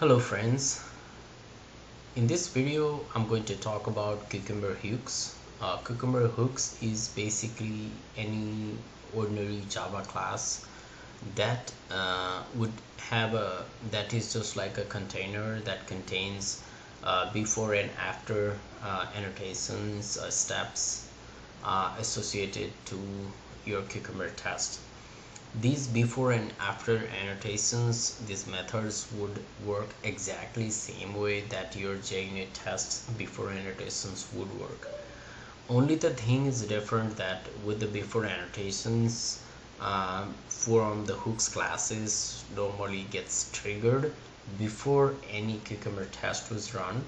Hello friends, in this video I'm going to talk about cucumber hooks. Cucumber hooks is basically any ordinary Java class that would have a that is just like a container that contains before and after annotations, steps associated to your cucumber test. These before and after annotations, these methods would work exactly same way that your JUnit tests before annotations would work. Only the thing is different that with the before annotations, from the hooks classes normally gets triggered before any cucumber test was run,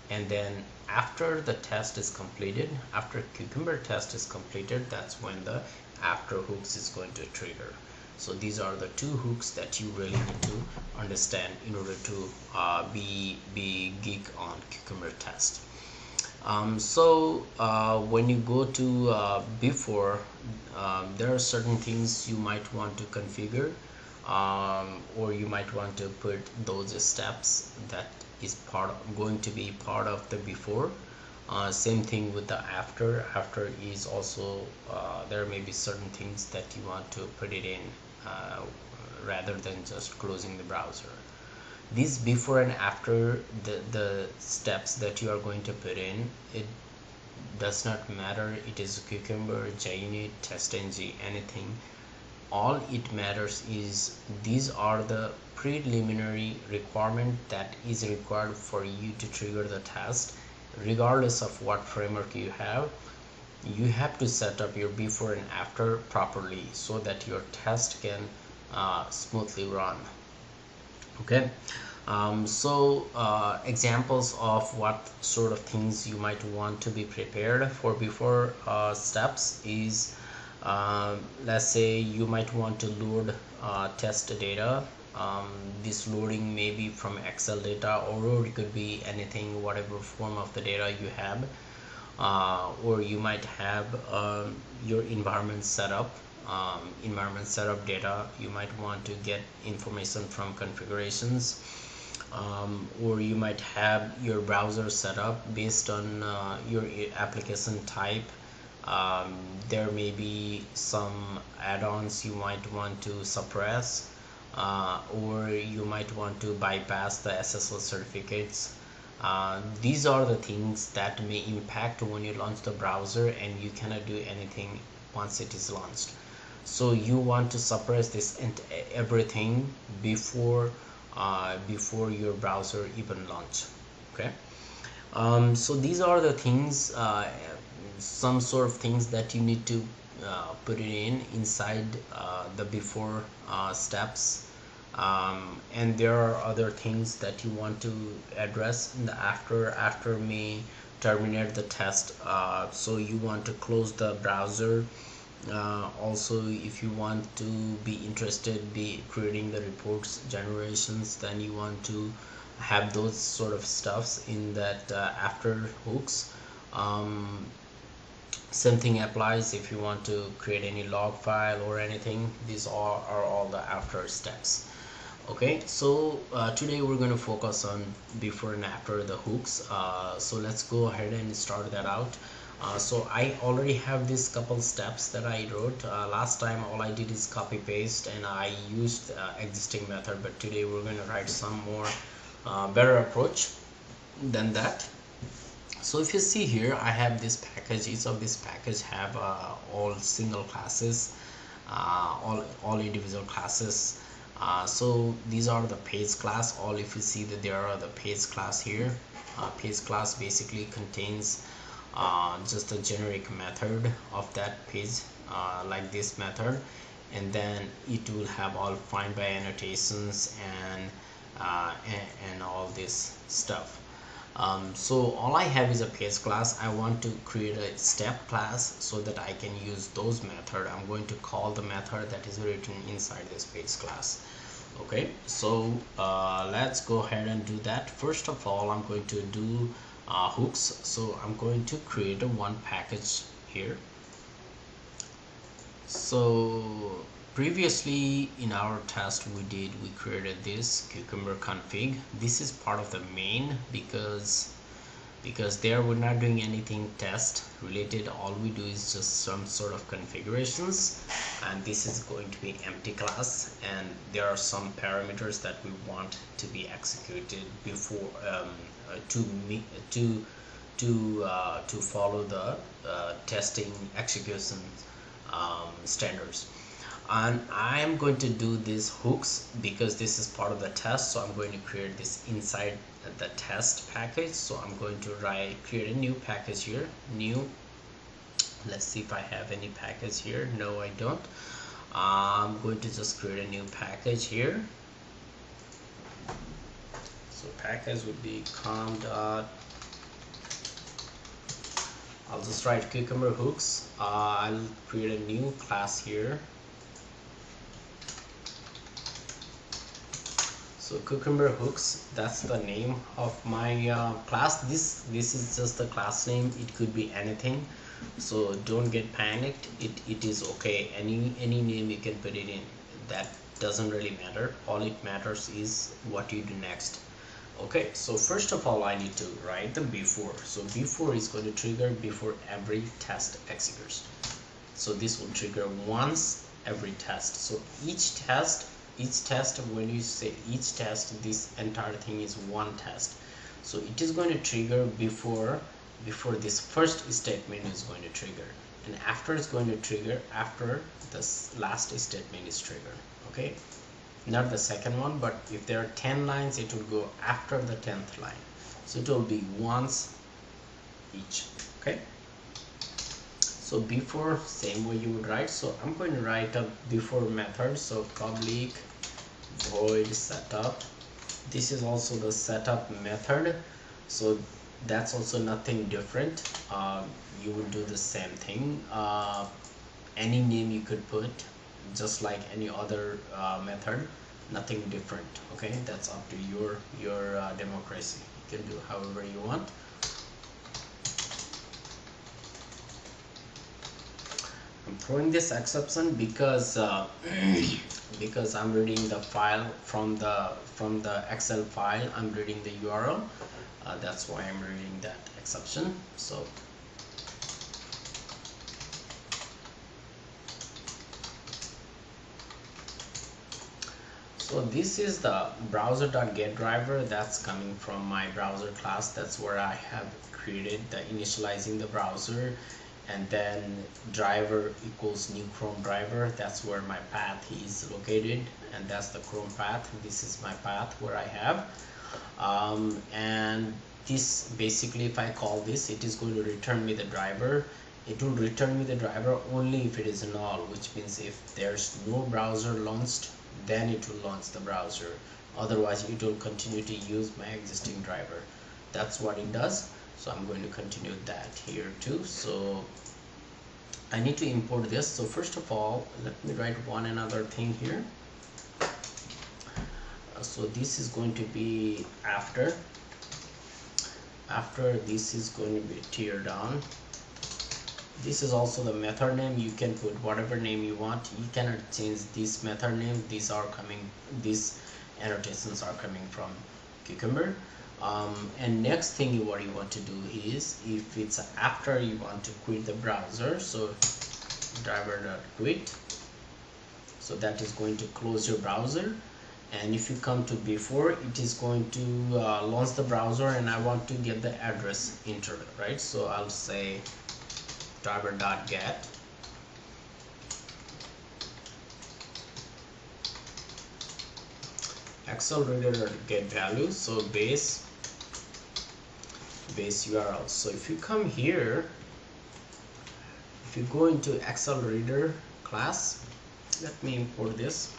and then after the test is completed, after cucumber test is completed, that's when the after hooks is going to trigger. So these are the two hooks that you really need to understand in order to be geek on cucumber test. When you go to before, there are certain things you might want to configure, or you might want to put those steps that is going to be part of the before. Same thing with the after. After is also there may be certain things that you want to put it in uh, rather than just closing the browser. These before and after, the steps that you are going to put in, it does not matter it is cucumber, JUnit, testng, anything. All it matters is these are the preliminary requirement that is required for you to trigger the test. Regardless of what framework you have to set up your before and after properly so that your test can smoothly run. Okay. Examples of what sort of things you might want to be prepared for before steps is, let's say you might want to load test data. This loading may be from Excel data, or it could be anything, whatever form of the data you have, or you might have your environment setup data. You might want to get information from configurations, or you might have your browser set up based on your application type. There may be some add-ons you might want to suppress, or you might want to bypass the SSL certificates. These are the things that may impact when you launch the browser, and you cannot do anything once it is launched. So you want to suppress this and everything before your browser even launch. Okay. So these are the things, some sort of things that you need to put it inside the before steps, and there are other things that you want to address in the after may terminate the test. So you want to close the browser. Also, if you want to be interested be creating the reports generations, then you want to have those sort of stuffs in that after hooks. Same thing applies if you want to create any log file or anything. These are all the after steps. Okay, so today we're going to focus on before and after the hooks. So let's go ahead and start that out. So I already have these couple steps that I wrote. Last time all I did is copy paste and I used existing method, but today we're going to write some more better approach than that. So if you see here, I have this package. Each of these package have all single classes, all individual classes. So these are the page class. All, if you see that there are the page class here. Page class basically contains just a generic method of that page, like this method, and then it will have all find by annotations and all this stuff. So all I have is a page class. I want to create a step class so that I can use those method. I'm going to call the method that is written inside this page class. Okay, so let's go ahead and do that. First of all, I'm going to do hooks. So I'm going to create one package here. So Previously in our test we created this cucumber config. This is part of the main because there we're not doing anything test related. All we do is just some sort of configurations, and this is going to be empty class, and there are some parameters that we want to be executed before to follow the testing execution standards. And I am going to do these hooks because this is part of the test, so I'm going to create this inside the test package. So I'm going to create a new package here, new. Let's see if I have any package here. No, I don't. I'm going to just create a new package here. So package would be com dot, I'll just write cucumber hooks. I'll create a new class here. So cucumber hooks, that's the name of my class. This is just the class name. It could be anything, so don't get panicked. It is okay. Any name you can put it in. That doesn't really matter. All it matters is what you do next. Okay, so first of all I need to write the before. So before is going to trigger before every test executes. So this will trigger once every test. So each test, when you say each test, this entire thing is one test. So it is going to trigger before this first statement is going to trigger, and after it's going to trigger after this last statement is triggered. Okay, not the second one, but if there are 10 lines, it will go after the 10th line. So it will be once each. Okay, so before, same way you would write. So I'm going to write a before method. So public void setup. This is also the setup method, so that's also nothing different. You would do the same thing. Any name you could put, just like any other method, nothing different. Okay, that's up to your democracy. You can do however you want. I'm throwing this exception because because I'm reading the file from the Excel file. I'm reading the URL. That's why I'm reading that exception. So this is the browser.get driver that's coming from my browser class. That's where I have created the initializing the browser, and then driver equals new Chrome driver. That's where my path is located, and that's the Chrome path. This is my path where I have and this basically, if I call this, it is going to return me the driver. It will return me the driver only if it is null, which means if there's no browser launched, then it will launch the browser. Otherwise it will continue to use my existing driver. That's what it does. So I'm going to continue that here too. So I need to import this. So first of all, let me write one another thing here. So this is going to be after this is going to be tear down. This is also the method name. You can put whatever name you want. You cannot change this method name. These annotations are coming from Cucumber. And next thing what you want to do is, if it's after you want to quit the browser, so driver.quit, so that is going to close your browser. And if you come to before, it is going to launch the browser, and I want to get the address entered, right? So I'll say driver.get accelerator get value, so base URL. So if you come here, if you go into accelerator class, let me import this.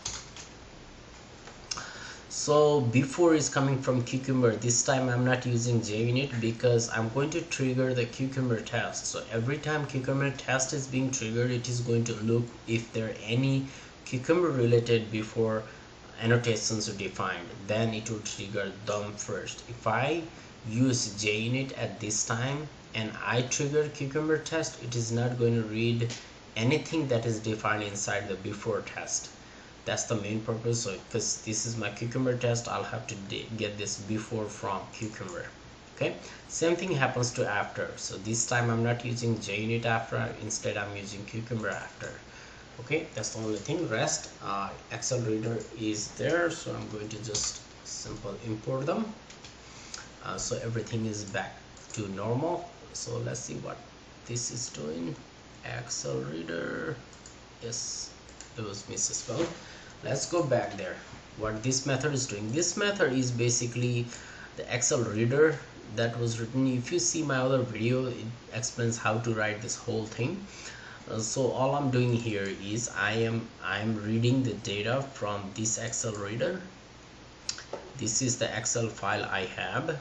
So before is coming from Cucumber. This time I'm not using JUnit because I'm going to trigger the Cucumber test. So every time Cucumber test is being triggered, it is going to look if there are any Cucumber related before annotations are defined, then it will trigger them first. If I use JUnit at this time and I trigger Cucumber test, it is not going to read anything that is defined inside the before test. That's the main purpose. So because this is my cucumber test, I'll have to get this before from cucumber. Okay, same thing happens to after. So this time I'm not using JUnit after, instead I'm using cucumber after. Okay, that's the only thing. Rest Excel reader is there, so I'm going to just simple import them. So everything is back to normal. So let's see what this is doing. Excel reader, yes, it was misspelled. Let's go back there. What this method is doing, this method is basically the Excel reader that was written. If you see my other video, it explains how to write this whole thing. So all I'm doing here is I am reading the data from this Excel reader. This is the Excel file I have.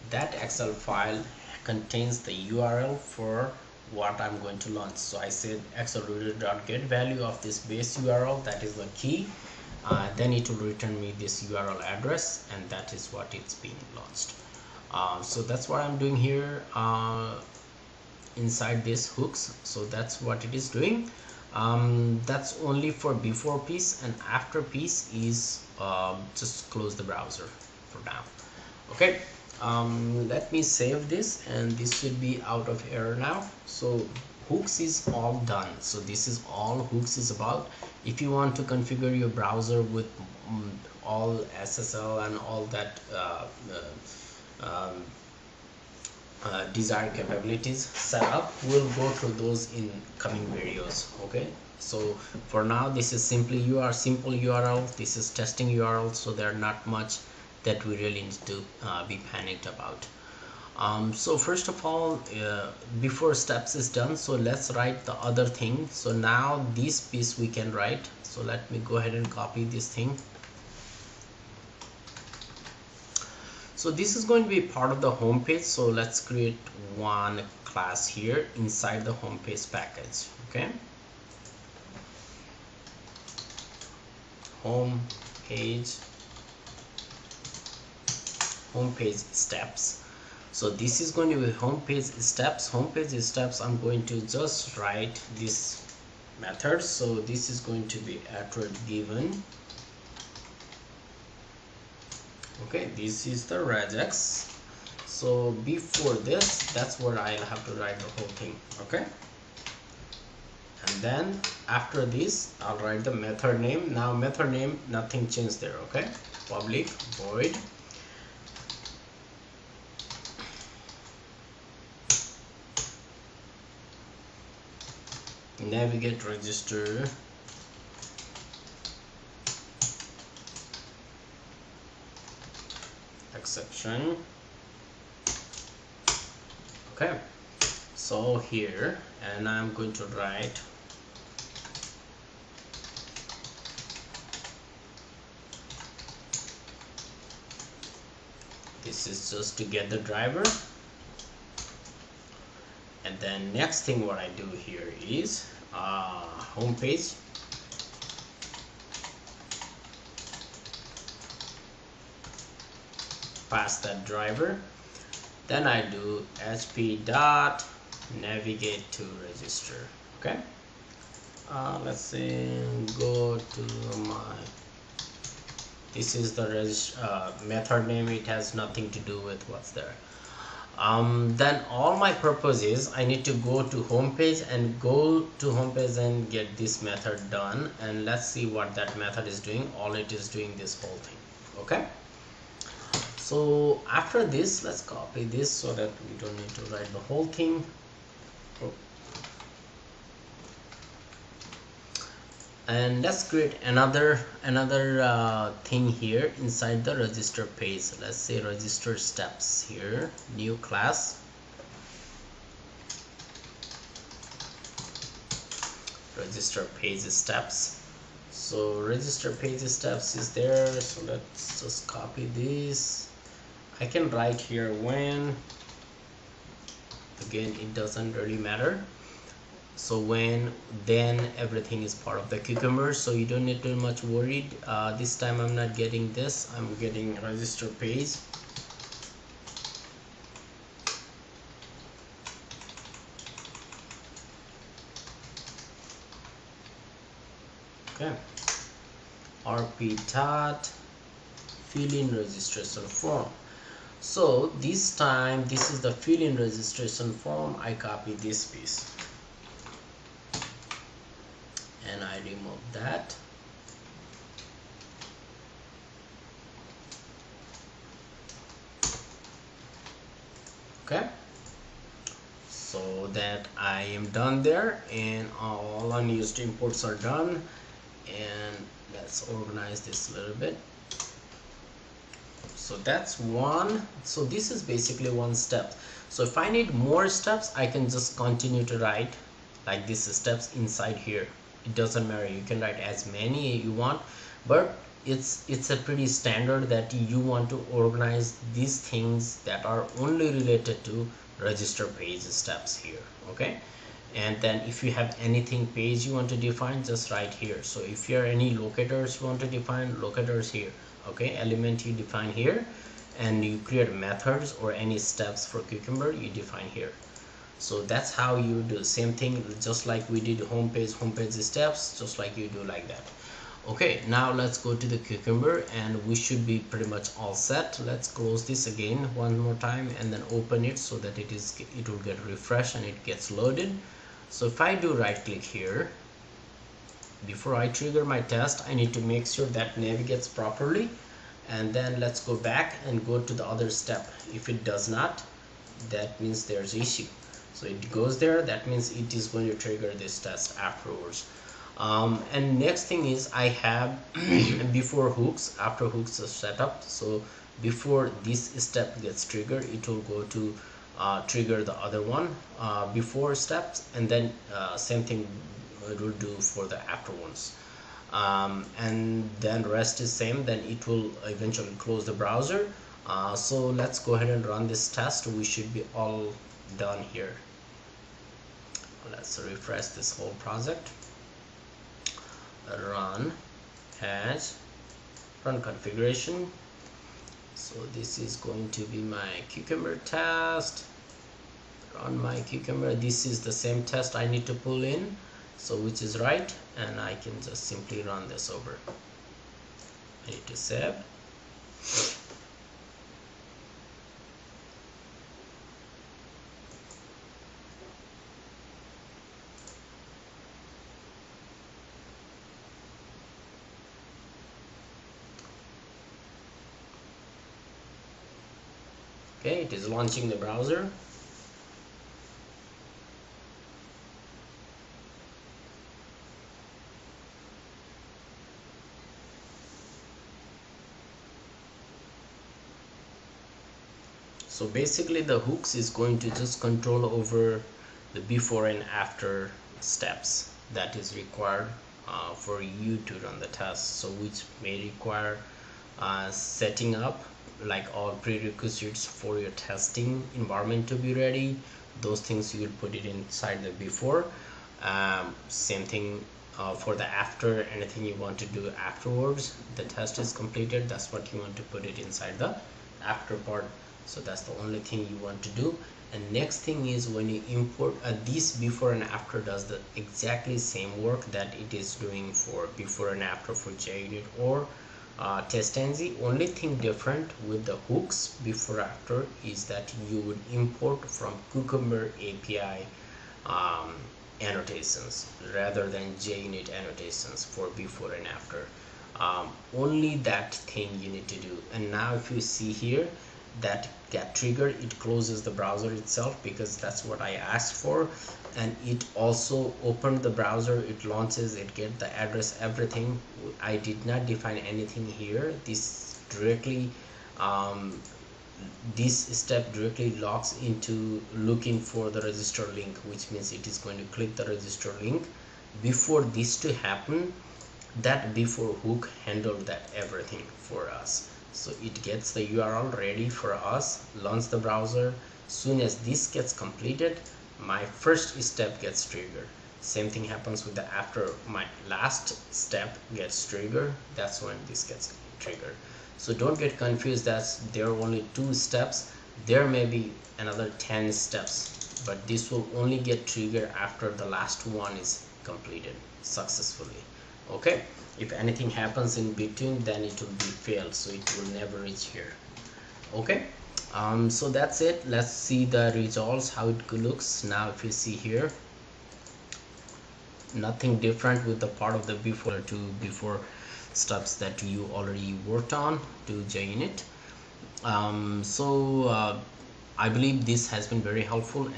That Excel file contains the URL for what I'm going to launch. So I said Excel reader.get value of this base URL, that is the key. Then it will return me this URL address, and that is what it's being launched. So that's what I'm doing here inside this hooks. So that's what it is doing. That's only for before piece, and after piece is just close the browser for now. Okay, let me save this, and this should be out of error now. So hooks is all done. So this is all hooks is about. If you want to configure your browser with all SSL and all that desired capabilities set up, we'll go through those in coming videos. Okay, so for now this is simply simple URL, this is testing URL, so there are not much that we really need to be panicked about. So first of all, before steps is done, so let's write the other thing. So now this piece we can write. So let me go ahead and copy this thing. So this is going to be part of the home page. So let's create one class here inside the home page package. Okay, home page steps. So this is going to be home page steps. I'm going to just write this method. So this is going to be attribute given. Okay, this is the regex. So before this, that's where I'll have to write the whole thing. Okay, and then after this I'll write the method name. Now method name, nothing changed there. Okay, public void navigate register exception. Okay, so here, and I'm going to write this is just to get the driver. And then next thing what I do here is home page pass that driver. Then I do hp dot navigate to register. Okay, let's say go to my, this is the method name. It has nothing to do with what's there. Then all my purpose is I need to go to home page and get this method done, and let's see what that method is doing. All it is doing this whole thing. Okay, so after this, let's copy this so that we don't need to write the whole thing. And let's create another thing here inside the register page. Let's say register steps here, new class, register page steps. So register page steps is there, so let's just copy this. I can write here when, again it doesn't really matter. So when, then everything is part of the cucumber, so you don't need too much worried. This time I'm not getting this, I'm getting register page. Okay, rp dot fill in registration form. So this time this is the fill in registration form. I copy this piece and I remove that. Okay, so that I am done there, and all unused imports are done. And let's organize this a little bit. So that's one. So this is basically one step. So if I need more steps, I can just continue to write like these steps inside here. It doesn't matter, you can write as many you want, but it's a pretty standard that you want to organize these things that are only related to register page steps here. Okay, and then if you have anything page you want to define, just write here. So if you are any locators you want to define, locators here. Okay, element you define here, and you create methods or any steps for Cucumber you define here. So that's how you do same thing, just like we did homepage steps, just like you do like that. Okay, now let's go to the Cucumber and we should be pretty much all set. Let's close this again one more time and then open it so that it will get refreshed and it gets loaded. So if I do right click here, before I trigger my test, I need to make sure that navigates properly, and then let's go back and go to the other step. If it does not, that means there's issue. So it goes there, that means it is going to trigger this test afterwards. And next thing is I have before hooks, after hooks are set up. So before this step gets triggered, it will go to trigger the other one before steps, and then same thing it will do for the after ones. And then rest is same, then it will eventually close the browser. So let's go ahead and run this test. We should be all done here. Let's refresh this whole project. Run as run configuration. So this is going to be my Cucumber test. Run my Cucumber. This is the same test I need to pull in, so which is right, and I can just simply run this over. I need to save. Okay, it is launching the browser. So basically the hooks is going to just control over the before and after steps that is required for you to run the test. So which may require setting up like all prerequisites for your testing environment to be ready. Those things you will put it inside the before. Same thing for the after, anything you want to do afterwards the test is completed, that's what you want to put it inside the after part. So that's the only thing you want to do. And next thing is when you import this before and after does the exactly same work that it is doing for before and after for JUnit or TestNG. Only thing different with the hooks before after is that you would import from Cucumber API annotations rather than JUnit annotations for before and after. Only that thing you need to do. And now if you see here that get triggered, it closes the browser itself because that's what I asked for, and it also opened the browser, it launches, it get the address, everything. I did not define anything here. This directly this step directly logs into looking for the register link, which means it is going to click the register link. Before this to happen, that before hook handled that everything for us. So it gets the URL ready for us, launch the browser. Soon as this gets completed, my first step gets triggered. Same thing happens with the after my last step gets triggered, that's when this gets triggered. So don't get confused that there are only 2 steps. There may be another 10 steps, but this will only get triggered after the last one is completed successfully. Okay, if anything happens in between, then it will be failed, so it will never reach here. Okay, so that's it. Let's see the results, how it looks. Now if you see here, nothing different with the part of the before to before steps that you already worked on to join it. I believe this has been very helpful,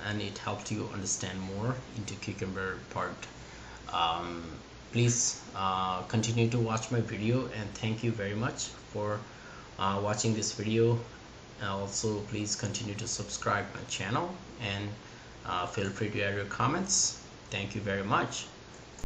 and it helped you understand more into cucumber part. um, Please continue to watch my video, and thank you very much for watching this video. Also, please continue to subscribe my channel, and feel free to add your comments. Thank you very much.